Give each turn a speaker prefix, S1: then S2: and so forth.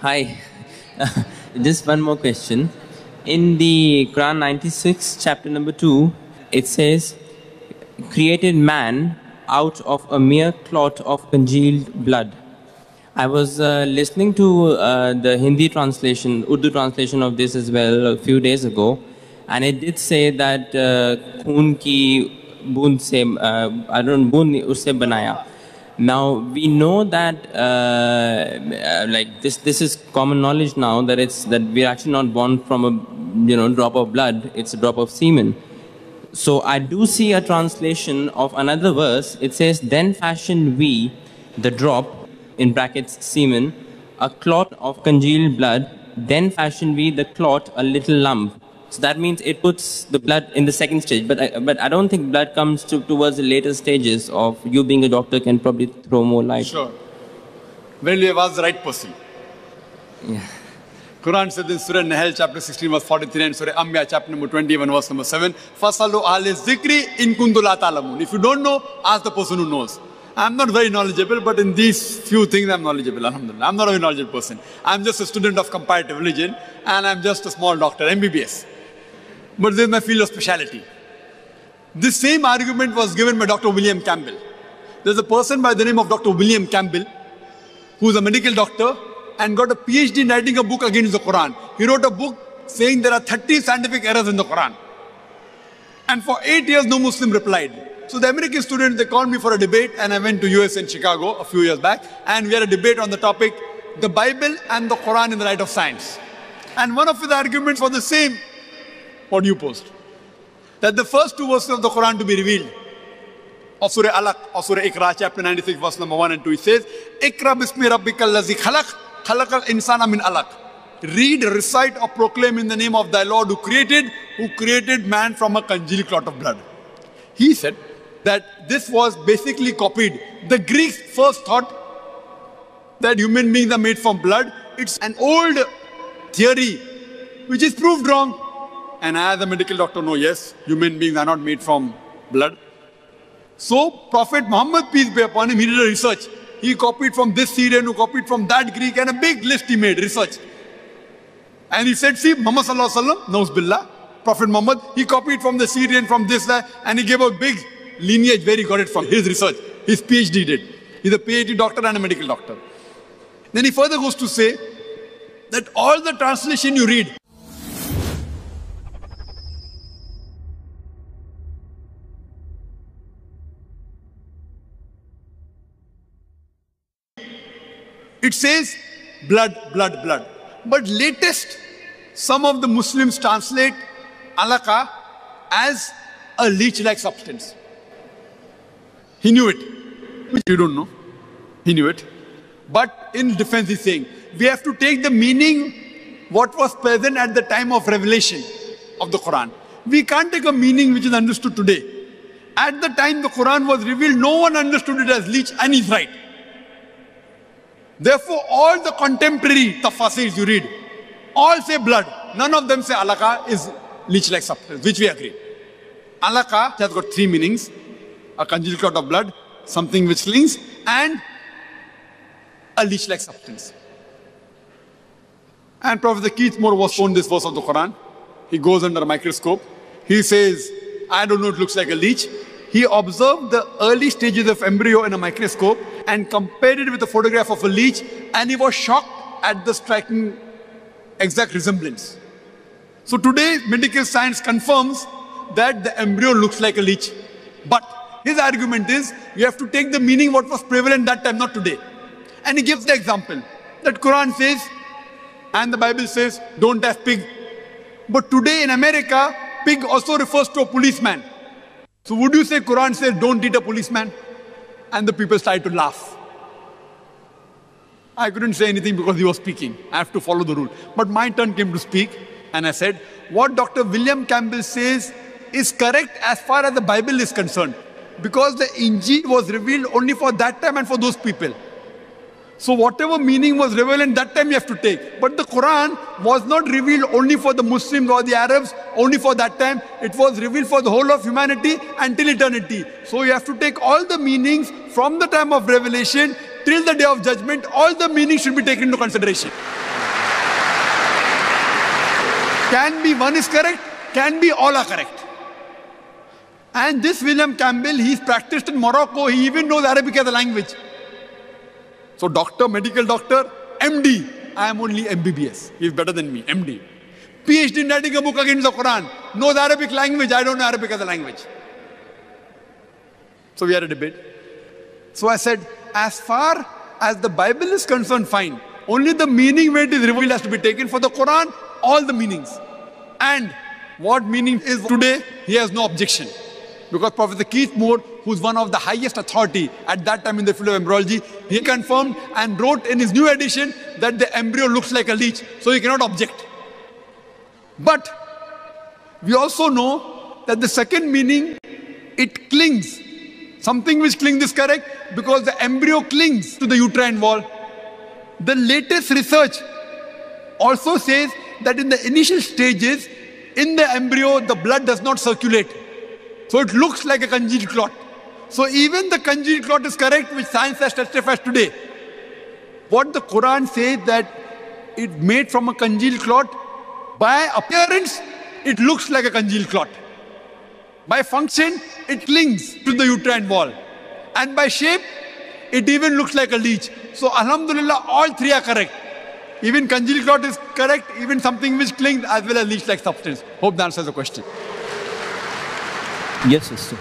S1: Hi. Just one more question. In the Quran 96, chapter number 2, it says, created man out of a mere clot of congealed blood. I was listening to the Hindi translation, Urdu translation of this as well a few days ago, and it did say that खून की बूंद से I don't know, बूंद उससे बनाया. Now we know that like this is common knowledge now that we're actually not born from a drop of blood, it's a drop of semen. So I do see a translation of another verse. It says, then fashioned we the drop, in brackets semen, a clot of congealed blood, then fashioned we the clot a little lump. So that means it puts the blood in the second stage. But I don't think blood comes towards the later stages of you being a doctor can probably throw more light.
S2: Sure. Well, you have asked the right person.
S1: Yeah.
S2: Quran says in Surah Nahl chapter 16 verse 43 and Surah Anbiya chapter number 21 verse number 7, Fasalu ahli zikri in kuntum la ta'lamun. If you don't know, ask the person who knows. I'm not very knowledgeable, but in these few things I'm knowledgeable, alhamdulillah. I'm not a very knowledgeable person. I'm just a student of comparative religion and I'm just a small doctor, MBBS. But this is my field of speciality. This same argument was given by Dr. William Campbell. There's a person by the name of Dr. William Campbell who's a medical doctor and got a PhD in writing a book against the Quran. He wrote a book saying there are 30 scientific errors in the Quran. And for 8 years, no Muslim replied. So the American students, they called me for a debate and I went to US in Chicago a few years back and we had a debate on the topic, the Bible and the Quran in the light of science. And one of his arguments was the same, what you posed. That the first 2 verses of the Quran to be revealed, of Surah Alaq, or Surah Iqra, chapter 96, verse number 1 and 2, it says, Iqra bismi rabbikal lazi khalaq, khalaqal insana min alaq. Read, recite or proclaim in the name of thy Lord who created man from a congealed clot of blood. He said that this was basically copied. The Greeks first thought that human beings are made from blood. It's an old theory which is proved wrong. And I as a medical doctor know, yes, human beings are not made from blood. So Prophet Muhammad, peace be upon him, he did a research. He copied from this Syrian, who copied from that Greek, and a big list he made, research. And he said, see, Muhammad sallallahu alaihi wasallam, Nauz billah, Prophet Muhammad, he copied from the Syrian, from this, that, and he gave a big lineage where he got it from, his research. His PhD did. He's a PhD doctor and a medical doctor. Then he further goes to say that all the translation you read, it says blood, blood, blood. But latest, some of the Muslims translate alaqa as a leech-like substance. He knew it, which you don't know. He knew it. But in defense he's saying, we have to take the meaning what was present at the time of revelation of the Quran. We can't take a meaning which is understood today. At the time the Quran was revealed, no one understood it as leech, and he's right. Therefore, all the contemporary tafasirs you read, all say blood. None of them say alaqa is leech-like substance, which we agree. Alaqa has got 3 meanings. A congealed clot of blood, something which slings, and a leech-like substance. And Professor Keith Moore was shown this verse of the Quran. He goes under a microscope. He says, I don't know, it looks like a leech. He observed the early stages of embryo in a microscope and compared it with a photograph of a leech, and he was shocked at the striking exact resemblance. So today, medical science confirms that the embryo looks like a leech. But his argument is, you have to take the meaning what was prevalent that time, not today. And he gives the example that Quran says, and the Bible says, don't have pig. But today in America, pig also refers to a policeman. So would you say Quran says, don't eat a policeman? And the people started to laugh. I couldn't say anything because he was speaking. I have to follow the rule. But my turn came to speak, and I said, what Dr. William Campbell says is correct as far as the Bible is concerned. Because the Injil was revealed only for that time and for those people. So whatever meaning was relevant that time you have to take. But the Quran was not revealed only for the Muslims or the Arabs, only for that time. It was revealed for the whole of humanity until eternity. So you have to take all the meanings from the time of revelation till the day of judgment. All the meanings should be taken into consideration. Can be one is correct, can be all are correct. And this William Campbell, he's practiced in Morocco, he even knows Arabic as a language. So doctor, medical doctor, MD, I am only MBBS. He's better than me, MD. PhD in writing a book against the Quran, knows Arabic language, I don't know Arabic as a language. So we had a debate. So I said, as far as the Bible is concerned, fine. Only the meaning where it is revealed has to be taken. For the Quran, all the meanings. And what meaning is today, he has no objection. Because Professor Keith Moore, who's one of the highest authority at that time in the field of embryology, he confirmed and wrote in his new edition that the embryo looks like a leech, so he cannot object. But we also know that the second meaning, it clings. Something which clings is correct because the embryo clings to the uterine wall. The latest research also says that in the initial stages, in the embryo, the blood does not circulate. So it looks like a congealed clot. So even the congealed clot is correct, which science has testified today. What the Quran says that it made from a congealed clot, by appearance, it looks like a congealed clot. By function, it clings to the uterine wall. And by shape, it even looks like a leech. So alhamdulillah, all three are correct. Even congealed clot is correct, even something which clings as well as leech-like substance. Hope that answers the question.
S1: Yes, sister.